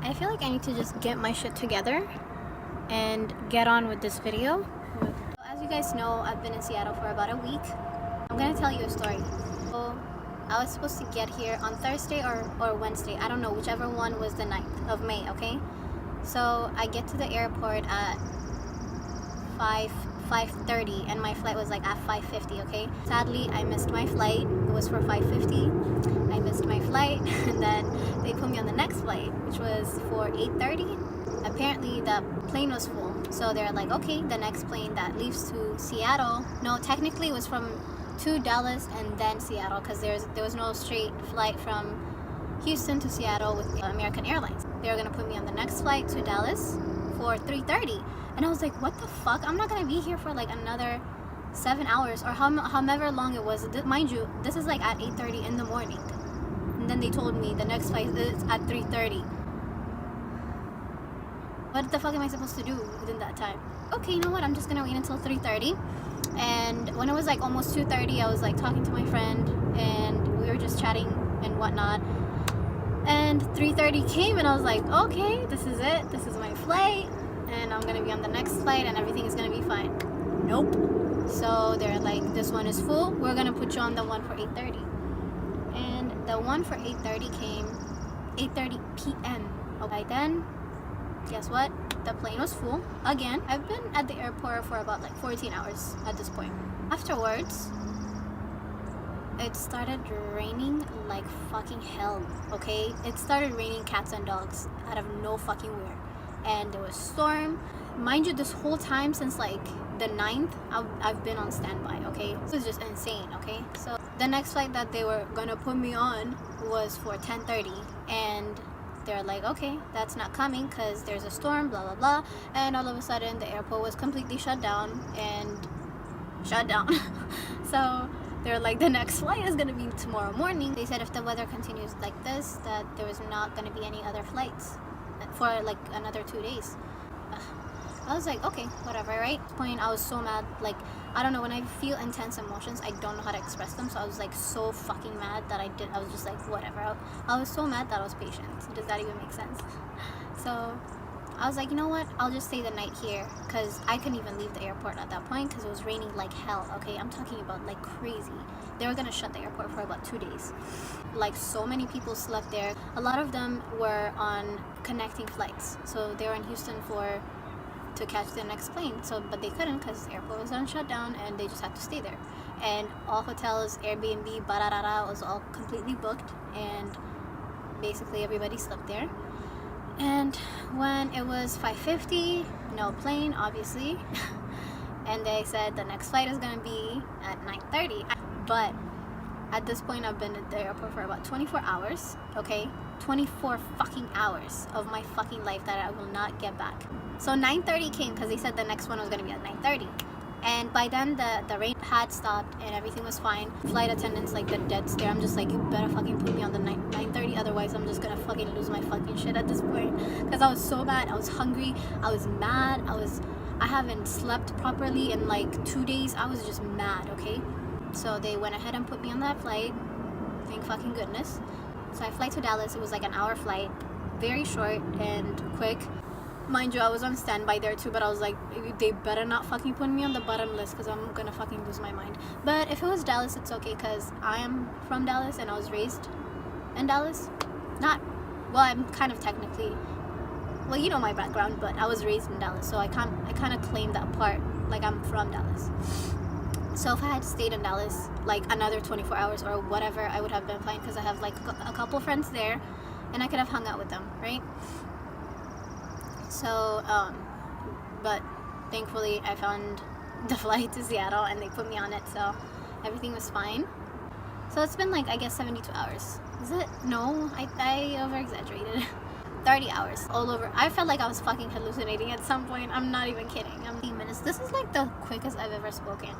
I feel like I need to just get my shit together and get on with this video. As you guys know, I've been in Seattle for about a week. I'm gonna tell you a story. So I was supposed to get here on Thursday or Wednesday. I don't know, whichever one was the 9th of May, okay? So I get to the airport at 5:30 and my flight was like at 5:50, okay? Sadly, I missed my flight. It was for 5:50. I missed my flight and then they put me on the next flight, which was for 8:30. Apparently the plane was full. So they're like, okay, the next plane that leaves to Seattle. No, technically it was to Dallas and then Seattle, because there was no straight flight from Houston to Seattle with American Airlines. They were gonna put me on the next flight to Dallas for 3:30. And I was like, what the fuck? I'm not gonna be here for like another 7 hours or however long it was. Mind you, this is like at 8:30 in the morning. And then they told me the next flight is at 3:30. What the fuck am I supposed to do within that time? Okay, you know what? I'm just gonna wait until 3:30. And when it was like almost 2:30, I was like talking to my friend and we were just chatting and whatnot. And 3:30 came and I was like, okay, this is it. This is my flight. And I'm gonna be on the next flight and everything is gonna be fine. Nope. So they're like, this one is full. We're gonna put you on the one for 8:30. And the one for 8:30 came 8:30 p.m. By then, guess what? The plane was full again. I've been at the airport for about like 14 hours at this point. Afterwards, it started raining like fucking hell, okay? It started raining cats and dogs out of no fucking where. And there was storm. Mind you, this whole time since like the 9th, I've been on standby, okay? This is just insane, okay? So the next flight that they were gonna put me on was for 10:30, and they're like, okay, that's not coming because there's a storm, blah blah blah. And all of a sudden the airport was completely shut down. So they're like, the next flight is gonna be tomorrow morning. They said if the weather continues like this, that there was not gonna be any other flights for like another 2 days. I was like, okay, whatever, right? At this point, I was so mad. Like, I don't know, when I feel intense emotions, I don't know how to express them. So I was like so fucking mad that I was just like, whatever. I was so mad that I was patient. Does that even make sense? So I was like, you know what? I'll just stay the night here, because I couldn't even leave the airport at that point because it was raining like hell, okay? I'm talking about like crazy. They were gonna shut the airport for about 2 days. Like, so many people slept there. A lot of them were on connecting flights. So they were in Houston to catch the next plane. So, but they couldn't because the airport was on shutdown and they just had to stay there. And all hotels, Airbnb, was all completely booked, and basically everybody slept there. And when it was 5:50, no plane, obviously. And they said the next flight is gonna be at 9:30. But at this point, I've been at the airport for about 24 hours, okay? 24 fucking hours of my fucking life that I will not get back. So 9:30 came because they said the next one was gonna be at 9:30. And by then the rain had stopped and everything was fine. Flight attendants like the dead stare. I'm just like, you better fucking put me on the 9:30, otherwise I'm just gonna fucking lose my fucking shit at this point. Because I was so mad. I was hungry. I was mad. I haven't slept properly in like 2 days. I was just mad, okay? So they went ahead and put me on that flight. Thank fucking goodness. So I fly to Dallas. It was like an hour flight. Very short and quick. Mind you, I was on standby there too, but I was like, they better not fucking put me on the bottom list because I'm gonna fucking lose my mind. But if it was Dallas, it's okay because I am from Dallas and I was raised in Dallas. I'm kind of technically, well, you know my background, but I was raised in Dallas, so I kind of claim that part, like I'm from Dallas. So if I had stayed in Dallas like another 24 hours or whatever, I would have been fine because I have like a couple friends there and I could have hung out with them, right? So, but thankfully I found the flight to Seattle and they put me on it, so everything was fine. So it's been like, I guess 72 hours. Is it? No, I over-exaggerated. 30 hours all over. I felt like I was fucking hallucinating at some point. I'm not even kidding. I'm 8 minutes. This is like the quickest I've ever spoken.